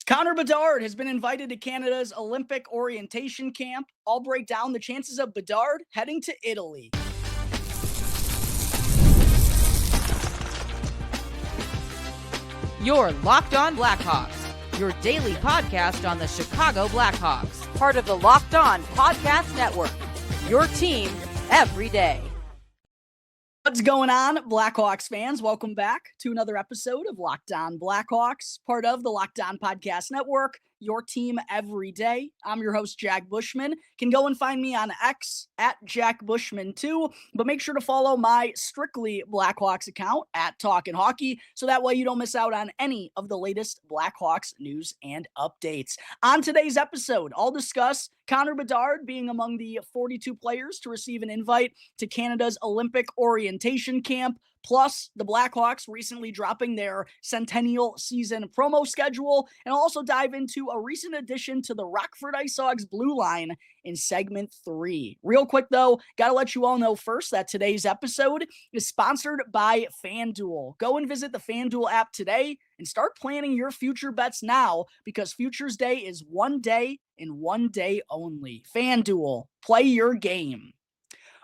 Connor Bedard has been invited to Canada's Olympic orientation camp. I'll break down the chances of Bedard heading to Italy. You're Locked On Blackhawks, your daily podcast on the Chicago Blackhawks, part of the Locked On Podcast Network, your team every day. What's going on, Blackhawks fans? Welcome back to another episode of Locked On Blackhawks, part of the Locked On Podcast Network, your team every day. I'm your host, Jack Bushman. You can go and find me on X at Jack Bushman 2, but make sure to follow my strictly Blackhawks account at Talkin' Hockey, so that way you don't miss out on any of the latest Blackhawks news and updates. On today's episode, I'll discuss Connor Bedard being among the 42 players to receive an invite to Canada's Olympic orientation camp, plus the Blackhawks recently dropping their Centennial season promo schedule, and I'll also dive into a recent addition to the Rockford IceHogs blue line in segment 3. Real quick though, gotta let you all know first that today's episode is sponsored by FanDuel. Go and visit the FanDuel app today and start planning your future bets now, because Futures Day is one day and one day only. FanDuel, play your game.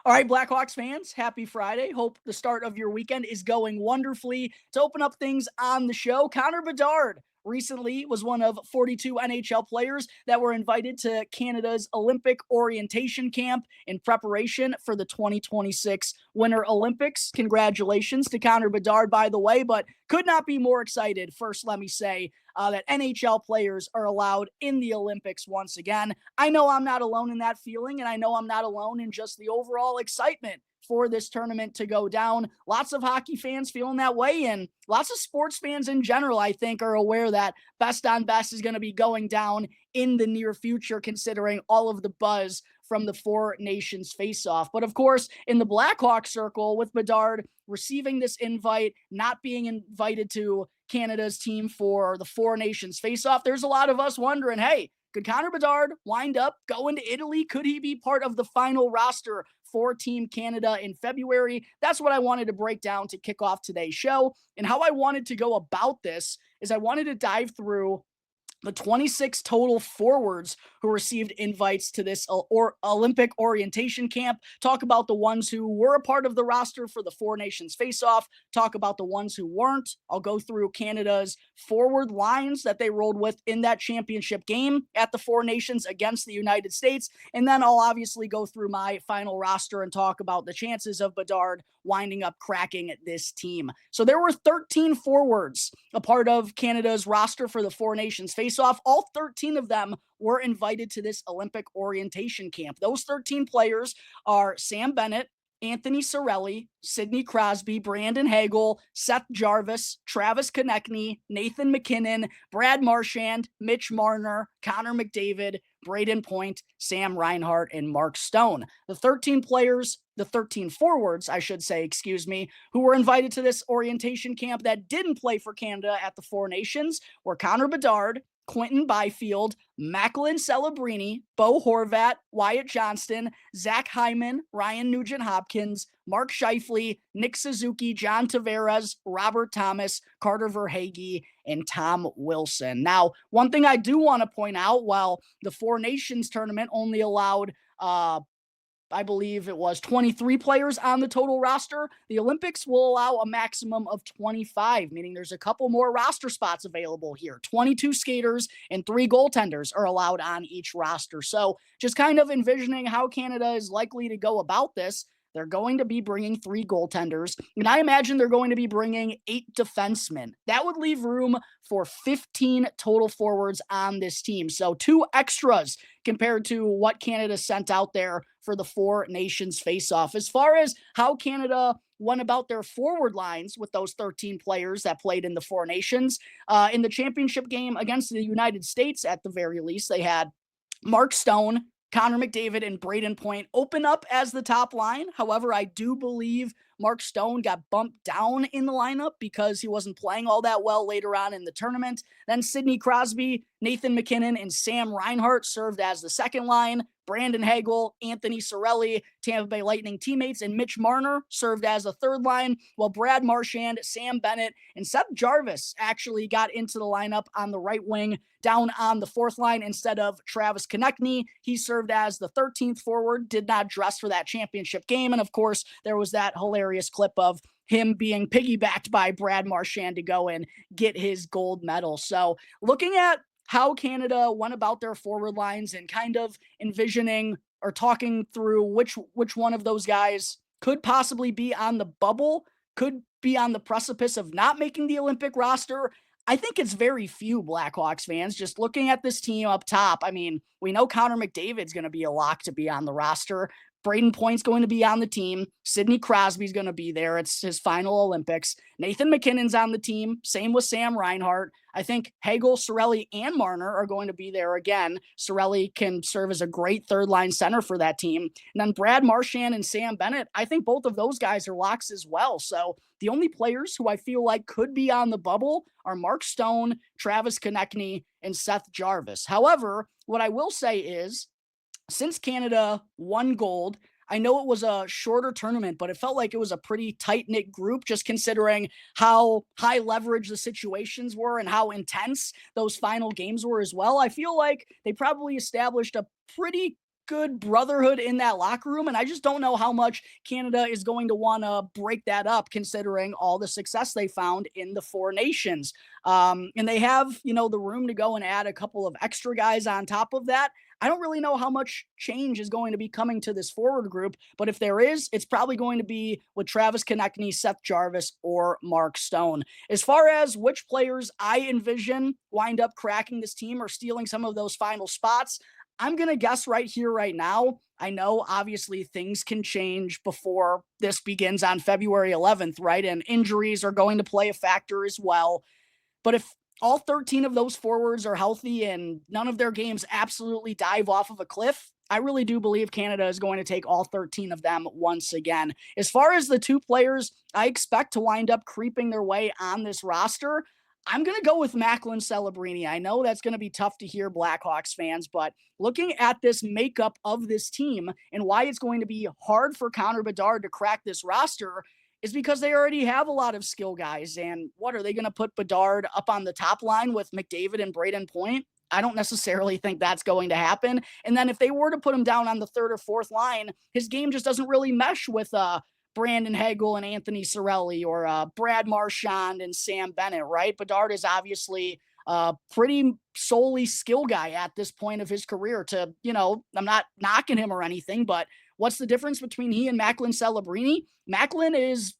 All right, Blackhawks fans, happy Friday. Hope the start of your weekend is going wonderfully. To open up things on the show, Connor Bedard recently was one of 42 NHL players that were invited to Canada's Olympic orientation camp in preparation for the 2026 Winter Olympics. Congratulations to Connor Bedard, by the way, but could not be more excited. First, let me say that NHL players are allowed in the Olympics once again. I know I'm not alone in that feeling, and I know I'm not alone in just the overall excitement for this tournament to go down. Lots of hockey fans feeling that way, and lots of sports fans in general, I think, are aware that Best on Best is going to be going down in the near future, considering all of the buzz from the Four Nations face-off. But of course, in the Blackhawks circle, with Bedard receiving this invite, not being invited to Canada's team for the Four Nations face-off, there's a lot of us wondering, hey, could Connor Bedard wind up going to Italy? Could he be part of the final roster for Team Canada in February? That's what I wanted to break down to kick off today's show. And how I wanted to go about this is I wanted to dive through the 26 total forwards who received invites to this Olympic orientation camp, talk about the ones who were a part of the roster for the Four Nations face-off, talk about the ones who weren't. I'll go through Canada's forward lines that they rolled with in that championship game at the Four Nations against the United States, and then I'll obviously go through my final roster and talk about the chances of Bedard winding up cracking this team. So there were 13 forwards a part of Canada's roster for the Four Nations face-off. All 13 of them were invited to this Olympic orientation camp. Those 13 players are Sam Bennett, Anthony Cirelli, Sidney Crosby, Brandon Hagel, Seth Jarvis, Travis Konechny, Nathan McKinnon, Brad Marchand, Mitch Marner, Connor McDavid, Braden Point, Sam Reinhart, and Mark Stone. The 13 forwards, I should say, who were invited to this orientation camp that didn't play for Canada at the Four Nations were Connor Bedard, Quentin Byfield, Macklin Celebrini, Bo Horvat, Wyatt Johnston, Zach Hyman, Ryan Nugent-Hopkins, Mark Scheifele, Nick Suzuki, John Tavares, Robert Thomas, Carter Verhaeghe, and Tom Wilson. Now, one thing I do want to point out, while the Four Nations tournament only allowed I believe it was 23 players on the total roster, the Olympics will allow a maximum of 25, meaning there's a couple more roster spots available here. 22 skaters and 3 goaltenders are allowed on each roster. So just kind of envisioning how Canada is likely to go about this. They're going to be bringing 3 goaltenders, and I imagine they're going to be bringing 8 defensemen. That would leave room for 15 total forwards on this team. So 2 extras compared to what Canada sent out there for the Four Nations face-off. As far as how Canada went about their forward lines with those 13 players that played in the Four Nations, in the championship game against the United States, at the very least, they had Mark Stone, Connor McDavid, and Braden Point open up as the top line. However, I do believe Mark Stone got bumped down in the lineup because he wasn't playing all that well later on in the tournament. Then Sidney Crosby, Nathan MacKinnon, and Sam Reinhart served as the second line. Brandon Hagel, Anthony Cirelli, Tampa Bay Lightning teammates, and Mitch Marner served as a third line, while Brad Marchand, Sam Bennett, and Seth Jarvis actually got into the lineup on the right wing down on the fourth line instead of Travis Konechny. He served as the 13th forward, did not dress for that championship game. And of course, there was that hilarious clip of him being piggybacked by Brad Marchand to go and get his gold medal. So looking at how Canada went about their forward lines and kind of envisioning or talking through which one of those guys could possibly be on the bubble, could be on the precipice of not making the Olympic roster, I think it's very few Blackhawks fans. Just looking at this team up top, I mean, we know Connor McDavid's going to be a lock to be on the roster. Braden Point's going to be on the team. Sidney Crosby's going to be there. It's his final Olympics. Nathan MacKinnon's on the team. Same with Sam Reinhart. I think Hagel, Cirelli, and Marner are going to be there again. Cirelli can serve as a great third-line center for that team. And then Brad Marchand and Sam Bennett, I think both of those guys are locks as well. So the only players who I feel like could be on the bubble are Mark Stone, Travis Konechny, and Seth Jarvis. However, what I will say is, since Canada won gold, I know it was a shorter tournament, but it felt like it was a pretty tight-knit group, just considering how high leverage the situations were and how intense those final games were as well. I feel like they probably established a pretty good brotherhood in that locker room, and I just don't know how much Canada is going to want to break that up, considering all the success they found in the Four Nations. And they have, the room to go and add a couple of extra guys on top of that. I don't really know how much change is going to be coming to this forward group, but if there is, it's probably going to be with Travis Konechny, Seth Jarvis, or Mark Stone. As far as which players I envision wind up cracking this team or stealing some of those final spots, I'm going to guess right here, right now. I know, obviously, things can change before this begins on February 11th, right? And injuries are going to play a factor as well. But if all 13 of those forwards are healthy and none of their games absolutely dive off of a cliff, I really do believe Canada is going to take all 13 of them once again. As far as the two players I expect to wind up creeping their way on this roster, I'm going to go with Macklin Celebrini. I know that's going to be tough to hear, Blackhawks fans, but looking at this makeup of this team and why it's going to be hard for Connor Bedard to crack this roster is because they already have a lot of skill guys. And what, are they going to put Bedard up on the top line with McDavid and Braden Point? I don't necessarily think that's going to happen. And then if they were to put him down on the third or fourth line, his game just doesn't really mesh with Brandon Hagel and Anthony Cirelli or Brad Marchand and Sam Bennett, right? Bedard is obviously a pretty solely skill guy at this point of his career. I'm not knocking him or anything, but what's the difference between he and Macklin Celebrini? Macklin is,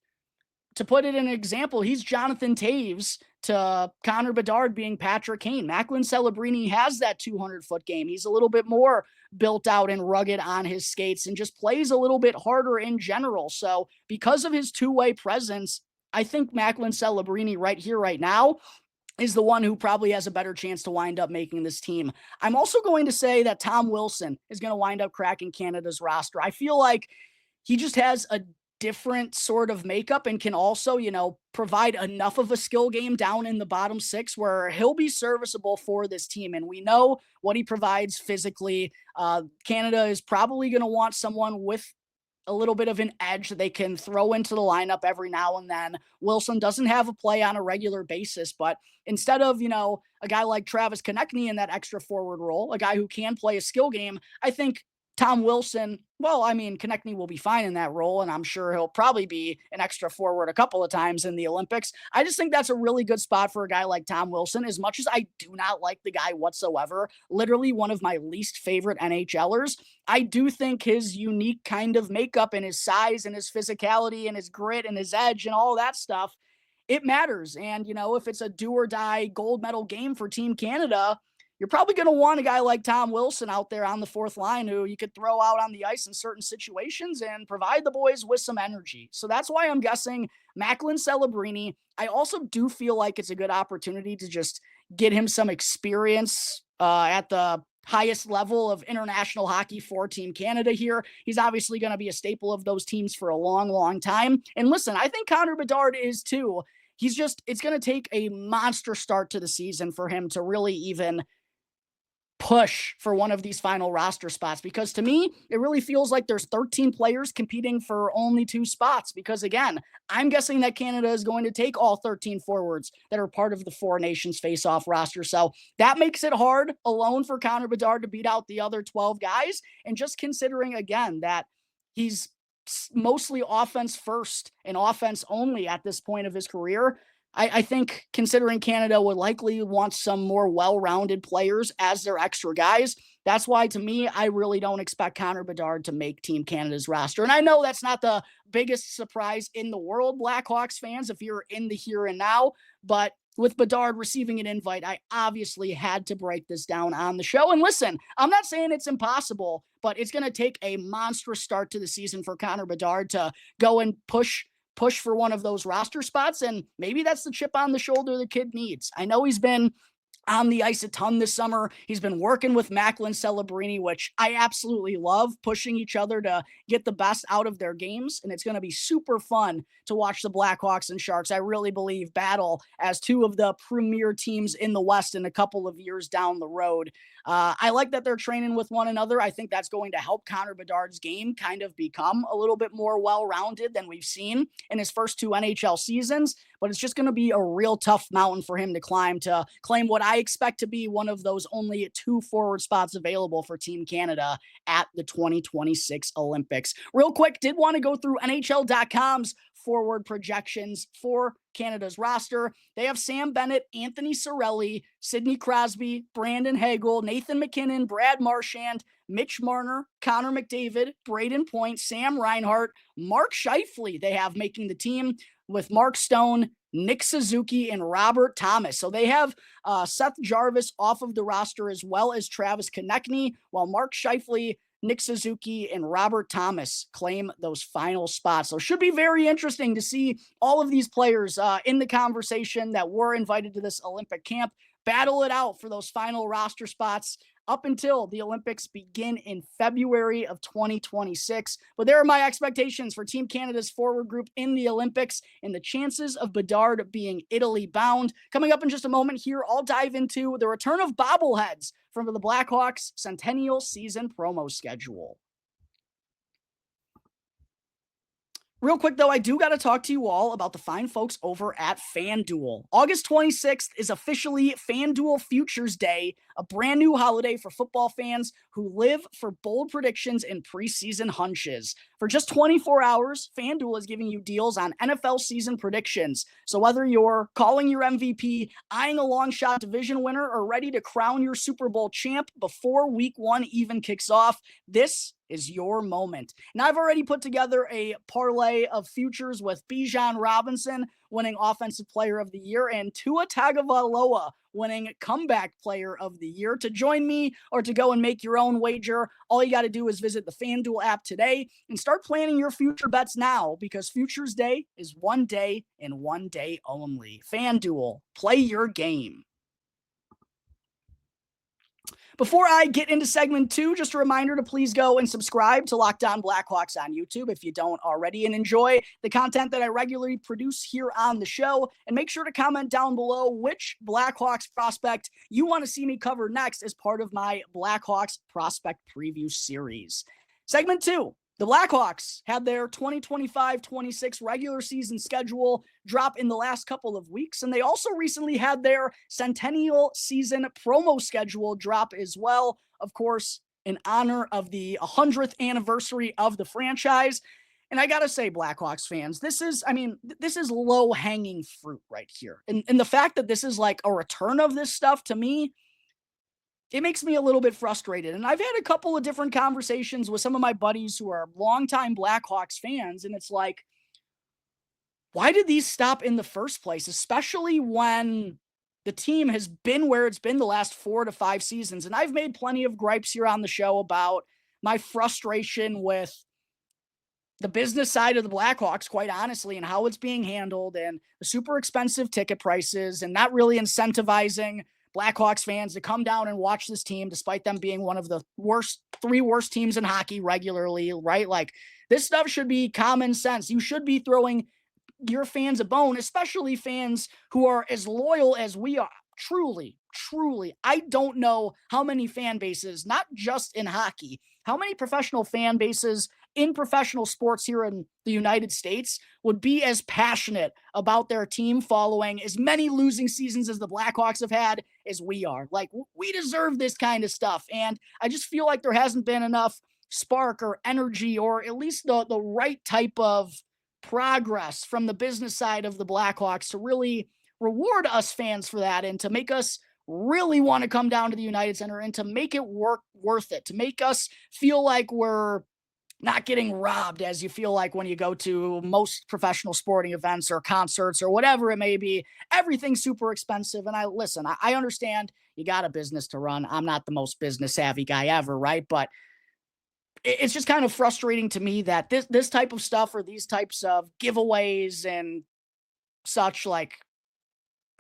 to put it in an example, he's Jonathan Taves to Connor Bedard being Patrick Kane. Macklin Celebrini has that 200-foot game. He's a little bit more built out and rugged on his skates and just plays a little bit harder in general. So because of his two-way presence, I think Macklin Celebrini right here, right now, is the one who probably has a better chance to wind up making this team. I'm also going to say that Tom Wilson is going to wind up cracking Canada's roster. I feel like he just has a different sort of makeup and can also, provide enough of a skill game down in the bottom six where he'll be serviceable for this team. And we know what he provides physically. Canada is probably going to want someone with a little bit of an edge that they can throw into the lineup every now and then. Wilson doesn't have a play on a regular basis, but instead of, a guy like Travis Konechny in that extra forward role, a guy who can play a skill game, I think Tom Wilson, Konechny will be fine in that role, and I'm sure he'll probably be an extra forward a couple of times in the Olympics. I just think that's a really good spot for a guy like Tom Wilson. As much as I do not like the guy whatsoever, literally one of my least favorite NHLers, I do think his unique kind of makeup and his size and his physicality and his grit and his edge and all that stuff, it matters. And, if it's a do or die gold medal game for Team Canada, you're probably going to want a guy like Tom Wilson out there on the fourth line who you could throw out on the ice in certain situations and provide the boys with some energy. So that's why I'm guessing Macklin Celebrini. I also do feel like it's a good opportunity to just get him some experience at the highest level of international hockey for Team Canada here. He's obviously going to be a staple of those teams for a long, long time. And listen, I think Connor Bedard is too. It's going to take a monster start to the season for him to really even push for one of these final roster spots, because to me, it really feels like there's 13 players competing for only 2 spots, because again, I'm guessing that Canada is going to take all 13 forwards that are part of the 4 nations face-off roster. So that makes it hard alone for Connor Bedard to beat out the other 12 guys. And just considering again that he's mostly offense first and offense only at this point of his career, I think considering Canada would likely want some more well-rounded players as their extra guys. That's why, to me, I really don't expect Connor Bedard to make Team Canada's roster. And I know that's not the biggest surprise in the world, Blackhawks fans, if you're in the here and now. But with Bedard receiving an invite, I obviously had to break this down on the show. And listen, I'm not saying it's impossible, but it's going to take a monstrous start to the season for Connor Bedard to go and push for one of those roster spots. And maybe that's the chip on the shoulder the kid needs. I know he's been on the ice a ton this summer. He's been working with Macklin Celebrini, which I absolutely love, pushing each other to get the best out of their games. And it's going to be super fun to watch the Blackhawks and Sharks, I really believe, battle as 2 of the premier teams in the West in a couple of years down the road. I like that they're training with one another. I think that's going to help Connor Bedard's game kind of become a little bit more well-rounded than we've seen in his first 2 NHL seasons. But it's just going to be a real tough mountain for him to climb to claim what I expect to be one of those only 2 forward spots available for Team Canada at the 2026 Olympics. Real quick, did want to go through NHL.com's forward projections for Canada's roster. They have Sam Bennett, Anthony Cirelli, Sidney Crosby, Brandon Hagel, Nathan McKinnon, Brad Marchand, Mitch Marner, Connor McDavid, Braden Point, Sam Reinhart, Mark Scheifele they have making the team, with Mark Stone, Nick Suzuki, and Robert Thomas. So they have Seth Jarvis off of the roster, as well as Travis Konechny, while Mark Scheifele, Nick Suzuki, and Robert Thomas claim those final spots. So it should be very interesting to see all of these players in the conversation that were invited to this Olympic camp battle it out for those final roster spots up until the Olympics begin in February of 2026. But there are my expectations for Team Canada's forward group in the Olympics and the chances of Bedard being Italy bound. Coming up in just a moment here, I'll dive into the return of bobbleheads from the Blackhawks Centennial season promo schedule. Real quick, though, I do got to talk to you all about the fine folks over at FanDuel. August 26th is officially FanDuel Futures Day, a brand new holiday for football fans who live for bold predictions and preseason hunches. For just 24 hours, FanDuel is giving you deals on NFL season predictions. So whether you're calling your MVP, eyeing a long shot division winner, or ready to crown your Super Bowl champ before week 1 even kicks off, this is your moment. And I've already put together a parlay of futures with Bijan Robinson winning Offensive Player of the Year and Tua Tagovailoa winning Comeback Player of the Year. To join me or to go and make your own wager, all you got to do is visit the FanDuel app today and start planning your future bets now, because Futures Day is one day and one day only. FanDuel, play your game. Before I get into segment 2, just a reminder to please go and subscribe to Locked On Blackhawks on YouTube if you don't already, and enjoy the content that I regularly produce here on the show. And make sure to comment down below which Blackhawks prospect you want to see me cover next as part of my Blackhawks prospect preview series. Segment 2. The Blackhawks had their 2025-26 regular season schedule drop in the last couple of weeks, and they also recently had their Centennial season promo schedule drop as well, of course, in honor of the 100th anniversary of the franchise. And I got to say, Blackhawks fans, this is low-hanging fruit right here. And the fact that this is like a return of this stuff, to me, it makes me a little bit frustrated. And I've had a couple of different conversations with some of my buddies who are longtime Blackhawks fans, and it's like, why did these stop in the first place, especially when the team has been where it's been the last 4 to 5 seasons? And I've made plenty of gripes here on the show about my frustration with the business side of the Blackhawks, quite honestly, and how it's being handled, and the super expensive ticket prices, and not really incentivizing Blackhawks fans to come down and watch this team, despite them being one of the three worst teams in hockey regularly, right? Like, this stuff should be common sense. You should be throwing your fans a bone, especially fans who are as loyal as we are. Truly, I don't know how many fan bases, not just in hockey, how many professional fan bases in professional sports here in the United States would be as passionate about their team following as many losing seasons as the Blackhawks have had as we are. Like, we deserve this kind of stuff. And I just feel like there hasn't been enough spark or energy, or at least the right type of progress from the business side of the Blackhawks to really reward us fans for that, and to make us really want to come down to the United Center, and to make it worth it, to make us feel like we're not getting robbed, as you feel like when you go to most professional sporting events or concerts or whatever it may be. Everything's super expensive. And I understand you got a business to run. I'm not the most business savvy guy ever, right? But it's just kind of frustrating to me that this type of stuff, or these types of giveaways and such, like,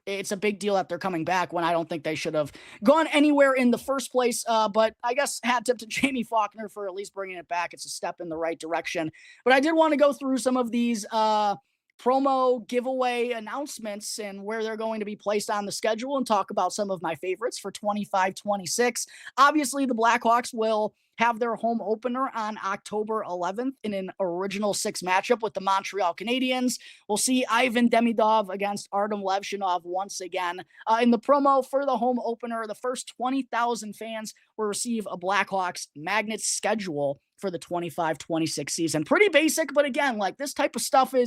it's a big deal that they're coming back when I don't think they should have gone anywhere in the first place. But I guess hat tip to Jamie Faulkner for at least bringing it back. It's a step in the right direction. But I did want to go through some of these promo giveaway announcements and where they're going to be placed on the schedule, and talk about some of my favorites for 25-26. Obviously, the Blackhawks will have their home opener on October 11th in an original six matchup with the Montreal Canadiens. We'll see Ivan Demidov against Artem Levshinov once again. In the promo for the home opener, the first 20,000 fans will receive a Blackhawks Magnet schedule for the 25-26 season. Pretty basic, but again, like, this type of stuff I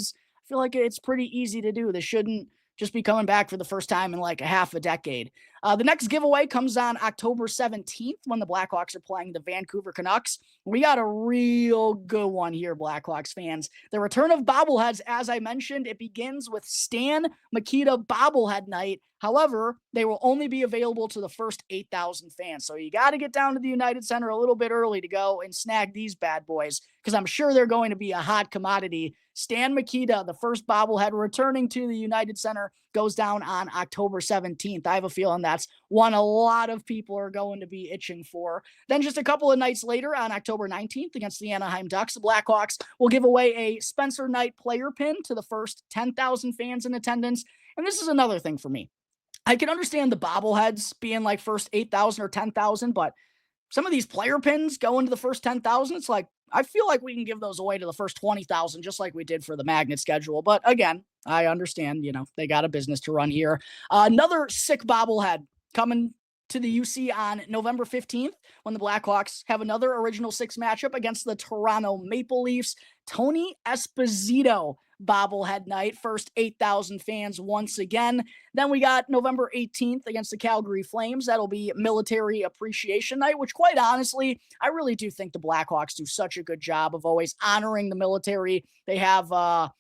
feel like it's pretty easy to do. This shouldn't just be coming back for the first time in like a half a decade. The next giveaway comes on October 17th when the Blackhawks are playing the Vancouver Canucks. We got a real good one here, Blackhawks fans. The return of bobbleheads, as I mentioned, it begins with Stan Mikita bobblehead night. However, they will only be available to the first 8,000 fans. So you got to get down to the United Center a little bit early to go and snag these bad boys, because I'm sure they're going to be a hot commodity. Stan Mikita, the first bobblehead returning to the United Center, goes down on October 17th. I have a feeling that's one a lot of people are going to be itching for. Then just a couple of nights later, on October 19th against the Anaheim Ducks, the Blackhawks will give away a Spencer Knight player pin to the first 10,000 fans in attendance. And this is another thing for me. I can understand the bobbleheads being like first 8,000 or 10,000, but some of these player pins go into the first 10,000. It's like, I feel like we can give those away to the first 20,000, just like we did for the Magnet schedule. But again, I understand, they got a business to run here. Another sick bobblehead coming to the UC on November 15th when the Blackhawks have another original six matchup against the Toronto Maple Leafs. Tony Esposito bobblehead night, first 8,000 fans once again. Then we got November 18th against the Calgary Flames. That'll be Military Appreciation Night, which, quite honestly, I really do think the Blackhawks do such a good job of always honoring the military. They have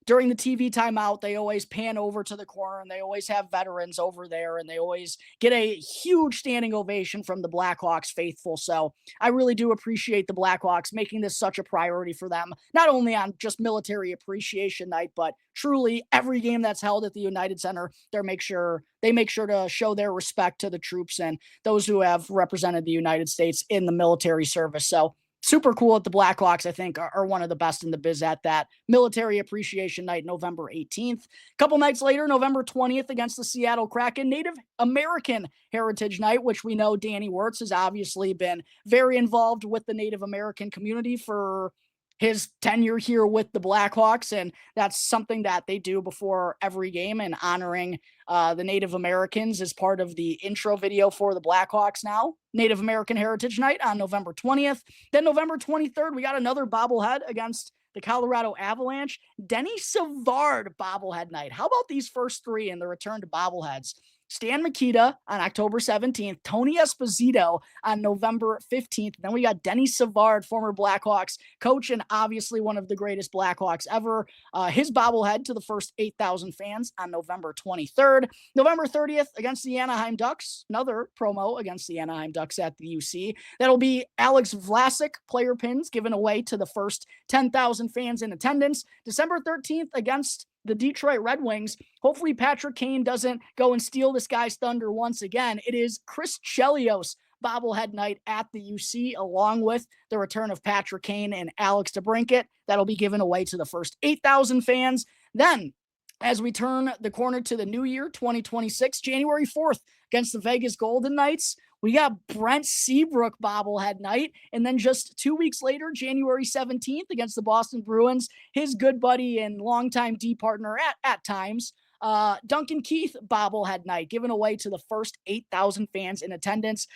during the TV timeout, they always pan over to the corner, and they always have veterans over there, and they always get a huge standing ovation from the Blackhawks faithful. So I really do appreciate the Blackhawks making this such a priority for them, not only on just Military Appreciation Night, but truly every game that's held at the United Center. They make sure to show their respect to the troops and those who have represented the United States in the military service. So super cool that the Blackhawks, I think, are one of the best in the biz at that. Military Appreciation Night, November 18th. A couple nights later, November 20th against the Seattle Kraken, Native American Heritage Night, which we know Danny Wirtz has obviously been very involved with the Native American community for his tenure here with the Blackhawks, and that's something that they do before every game, and honoring the Native Americans is part of the intro video for the Blackhawks now. Native American Heritage Night on November 20th. Then November 23rd, we got another bobblehead against the Colorado Avalanche. Denny Savard bobblehead night. How about these first three in the return to bobbleheads? Stan Mikita on October 17th, Tony Esposito on November 15th. Then we got Denny Savard, former Blackhawks coach and obviously one of the greatest Blackhawks ever. His bobblehead to the first 8,000 fans on November 23rd. November 30th against the Anaheim Ducks. Another promo against the Anaheim Ducks at the UC. That'll be Alex Vlasic player pins given away to the first 10,000 fans in attendance. December 13th against the Detroit Red Wings. Hopefully Patrick Kane doesn't go and steal this guy's thunder once again. It is Chris Chelios bobblehead night at the UC, along with the return of Patrick Kane and Alex DeBrincat. That'll be given away to the first 8,000 fans. Then, as we turn the corner to the new year, 2026, January 4th, against the Vegas Golden Knights, we got Brent Seabrook bobblehead night. And then just 2 weeks later, January 17th, against the Boston Bruins, his good buddy and longtime D partner at times, Duncan Keith bobblehead night, given away to the first 8,000 fans in attendance.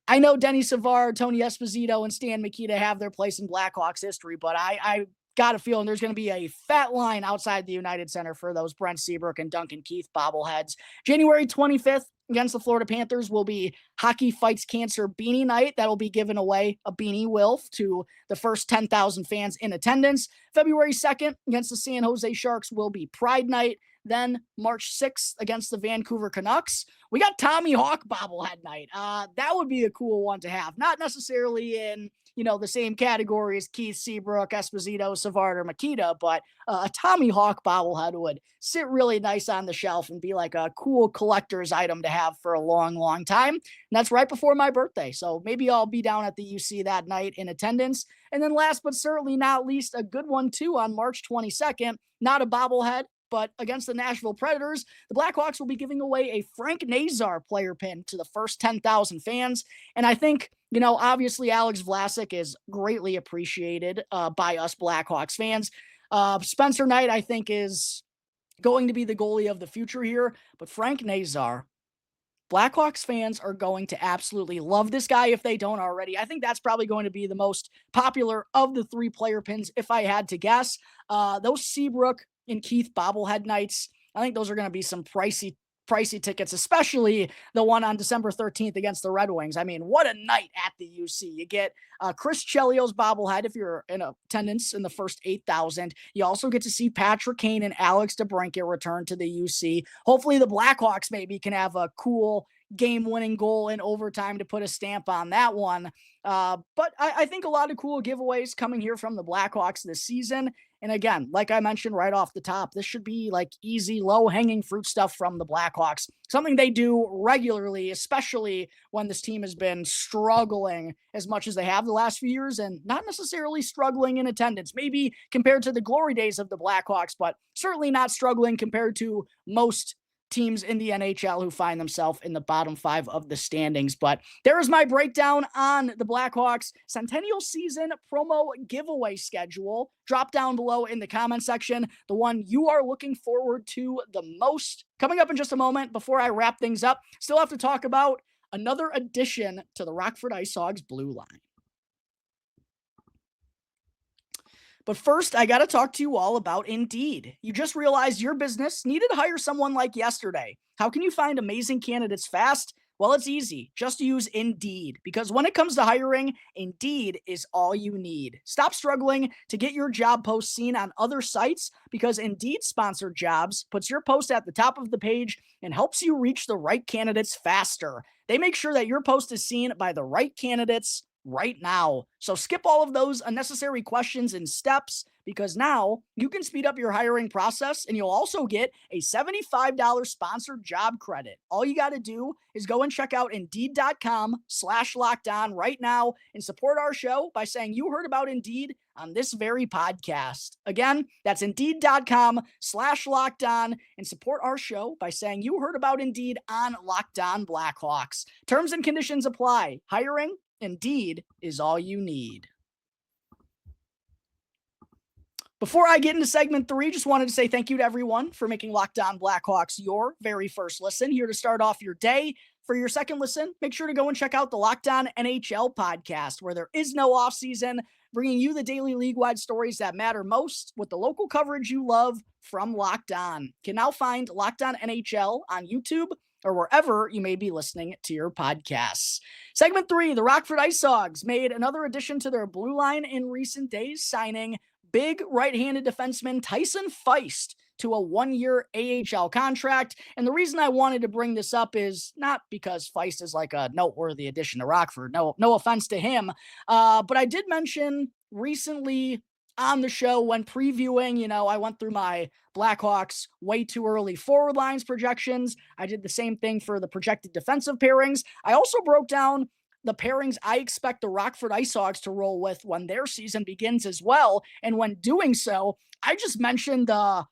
I know Denny Savard, Tony Esposito, and Stan Mikita have their place in Blackhawks history, but I got a feeling there's going to be a fat line outside the United Center for those Brent Seabrook and Duncan Keith bobbleheads. January 25th against the Florida Panthers will be Hockey Fights Cancer Beanie Night. That'll be giving away a Beanie Wilf to the first 10,000 fans in attendance. February 2nd against the San Jose Sharks will be Pride Night. Then March 6th against the Vancouver Canucks, we got Tommy Hawk bobblehead night. That would be a cool one to have. Not necessarily in, the same category as Keith, Seabrook, Esposito, Savard, or Makita, but a Tommy Hawk bobblehead would sit really nice on the shelf and be like a cool collector's item to have for a long, long time. And that's right before my birthday. So maybe I'll be down at the UC that night in attendance. And then last but certainly not least, a good one too on March 22nd, not a bobblehead, but against the Nashville Predators, the Blackhawks will be giving away a Frank Nazar player pin to the first 10,000 fans. And I think, obviously Alex Vlasic is greatly appreciated by us Blackhawks fans. Spencer Knight, I think, is going to be the goalie of the future here. But Frank Nazar, Blackhawks fans are going to absolutely love this guy if they don't already. I think that's probably going to be the most popular of the 3 player pins, if I had to guess. Those Seabrook and Keith bobblehead nights, I think those are going to be some pricey tickets, especially the one on December 13th against the Red Wings. I mean, what a night at the UC. You get Chris Chelios bobblehead if you're in attendance in the first 8,000. You also get to see Patrick Kane and Alex DeBrincat return to the UC. Hopefully the Blackhawks maybe can have a cool game-winning goal in overtime to put a stamp on that one. But I think a lot of cool giveaways coming here from the Blackhawks this season. And again, like I mentioned right off the top, this should be like easy, low-hanging fruit stuff from the Blackhawks. Something they do regularly, especially when this team has been struggling as much as they have the last few years and not necessarily struggling in attendance. Maybe compared to the glory days of the Blackhawks, but certainly not struggling compared to most teams in the NHL who find themselves in the bottom 5 of the standings. But there is my breakdown on the Blackhawks Centennial season promo giveaway schedule. Drop down below in the comment section the one you are looking forward to the most. Coming up in just a moment, before I wrap things up, still have to talk about another addition to the Rockford IceHogs blue line. But first, I got to talk to you all about Indeed. You just realized your business needed to hire someone like yesterday. How can you find amazing candidates fast? Well, it's easy. Just use Indeed, because when it comes to hiring, Indeed is all you need. Stop struggling to get your job post seen on other sites, because Indeed sponsored jobs puts your post at the top of the page and helps you reach the right candidates faster. They make sure that your post is seen by the right candidates right now. So skip all of those unnecessary questions and steps, because now you can speed up your hiring process and you'll also get a $75 sponsored job credit. All you got to do is go and check out Indeed.com/lockedon right now and support our show by saying you heard about Indeed on this very podcast. Again, that's Indeed.com/lockedon and support our show by saying you heard about Indeed on Locked On Blackhawks. Terms and conditions apply. Hiring Indeed is all you need. Before I get into segment 3, just wanted to say thank you to everyone for making Locked On Blackhawks your very first listen. Here to start off your day. For your second listen, make sure to go and check out the Locked On NHL podcast, where there is no offseason, bringing you the daily league-wide stories that matter most with the local coverage you love from Locked On. You can now find Locked On NHL on YouTube or wherever you may be listening to your podcasts. Segment 3, the Rockford IceHogs made another addition to their blue line in recent days, signing big right-handed defenseman Tyson Feist to a 1-year AHL contract. And the reason I wanted to bring this up is not because Feist is like a noteworthy addition to Rockford. No offense to him. But I did mention recently on the show when previewing, I went through my Blackhawks way too early forward lines projections. I did the same thing for the projected defensive pairings. I also broke down the pairings I expect the Rockford IceHogs to roll with when their season begins as well. And when doing so, I just mentioned the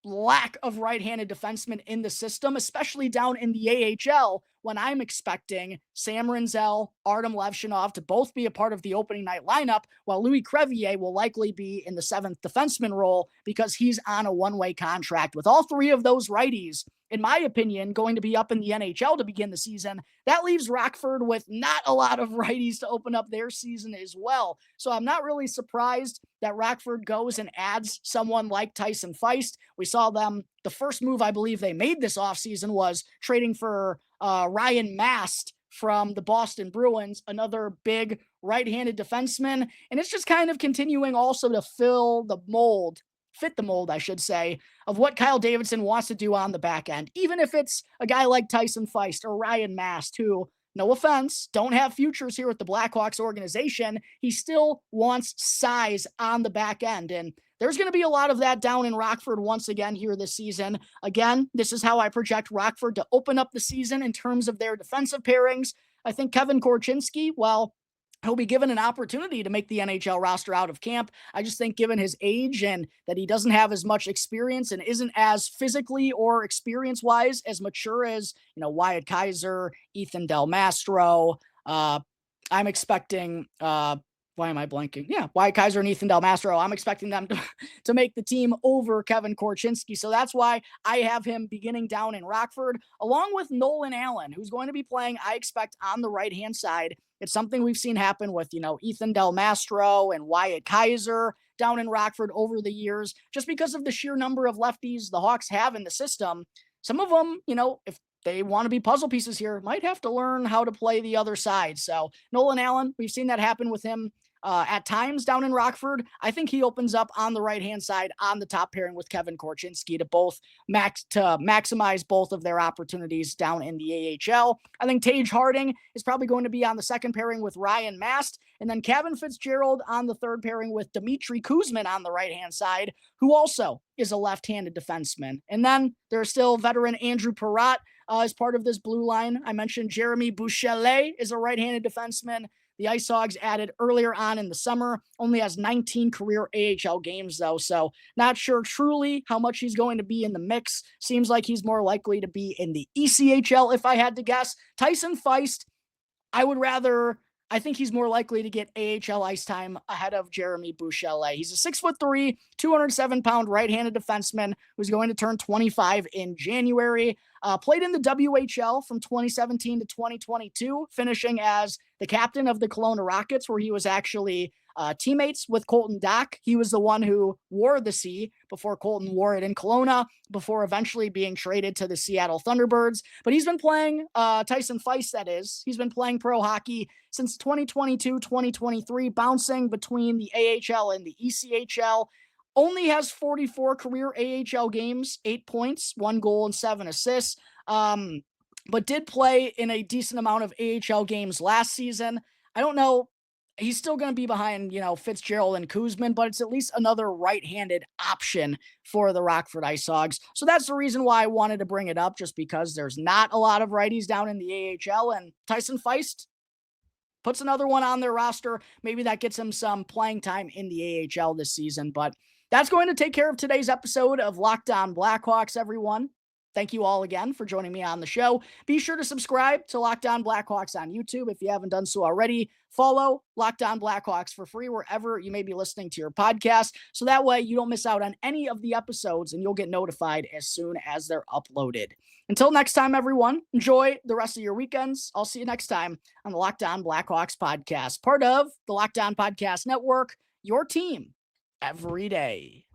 lack of right-handed defensemen in the system, especially down in the AHL, when I'm expecting Sam Rinzel, Artem Levshinov to both be a part of the opening night lineup, while Louis Crevier will likely be in the seventh defenseman role because he's on a one-way contract. With all three of those righties, in my opinion, going to be up in the NHL to begin the season, that leaves Rockford with not a lot of righties to open up their season as well. So I'm not really surprised that Rockford goes and adds someone like Tyson Feist. We saw them, the first move I believe they made this offseason was trading for Ryan Mast from the Boston Bruins, another big right-handed defenseman. And it's just kind of continuing also to fit the mold, I should say, of what Kyle Davidson wants to do on the back end. Even if it's a guy like Tyson Feist or Ryan Mast, who, no offense, don't have futures here with the Blackhawks organization, he still wants size on the back end. And there's going to be a lot of that down in Rockford once again here this season. Again, this is how I project Rockford to open up the season in terms of their defensive pairings. I think Kevin Korchinski, well, he'll be given an opportunity to make the NHL roster out of camp. I just think given his age and that he doesn't have as much experience and isn't as physically or experience-wise as mature as, Wyatt Kaiser, Ethan Del Mastro. I'm expecting, why am I blanking? Yeah, Wyatt Kaiser and Ethan Del Mastro. I'm expecting them to make the team over Kevin Korchinski. So that's why I have him beginning down in Rockford, along with Nolan Allen, who's going to be playing, I expect, on the right-hand side. It's something we've seen happen with, Ethan Del Mastro and Wyatt Kaiser down in Rockford over the years, just because of the sheer number of lefties the Hawks have in the system. Some of them, if they want to be puzzle pieces here, might have to learn how to play the other side. So Nolan Allen, we've seen that happen with him at times down in Rockford. I think he opens up on the right-hand side on the top pairing with Kevin Korchinski to both maximize both of their opportunities down in the AHL. I think Tage Harding is probably going to be on the second pairing with Ryan Mast, and then Kevin Fitzgerald on the third pairing with Dmitry Kuzmin on the right-hand side, who also is a left-handed defenseman. And then there's still veteran Andrew Perrott as part of this blue line. I mentioned Jeremy Bouchelet is a right-handed defenseman. The IceHogs added earlier on in the summer, only has 19 career AHL games though, so not sure truly how much he's going to be in the mix. Seems like he's more likely to be in the ECHL if I had to guess. Tyson Feist, I think he's more likely to get AHL ice time ahead of Jeremy Bouchelet. He's a 6'3", 207-pound right-handed defenseman who's going to turn 25 in January. Played in the WHL from 2017 to 2022, finishing as the captain of the Kelowna Rockets, where he was actually teammates with Colton Dach. He was the one who wore the C before Colton wore it in Kelowna, before eventually being traded to the Seattle Thunderbirds. But he's been playing, Tyson Feist, that is, he's been playing pro hockey since 2022, 2023, bouncing between the AHL and the ECHL. Only has 44 career AHL games, 8 points, 1 goal, and 7 assists. But did play in a decent amount of AHL games last season. I don't know. He's still going to be behind, Fitzgerald and Kuzmin, but it's at least another right-handed option for the Rockford IceHogs. So that's the reason why I wanted to bring it up, just because there's not a lot of righties down in the AHL, and Tyson Feist puts another one on their roster. Maybe that gets him some playing time in the AHL this season, but that's going to take care of today's episode of Locked On Blackhawks, everyone. Thank you all again for joining me on the show. Be sure to subscribe to Locked On Blackhawks on YouTube if you haven't done so already. Follow Locked On Blackhawks for free wherever you may be listening to your podcast, so that way you don't miss out on any of the episodes and you'll get notified as soon as they're uploaded. Until next time, everyone, enjoy the rest of your weekends. I'll see you next time on the Locked On Blackhawks podcast, part of the Locked On Podcast Network, your team every day.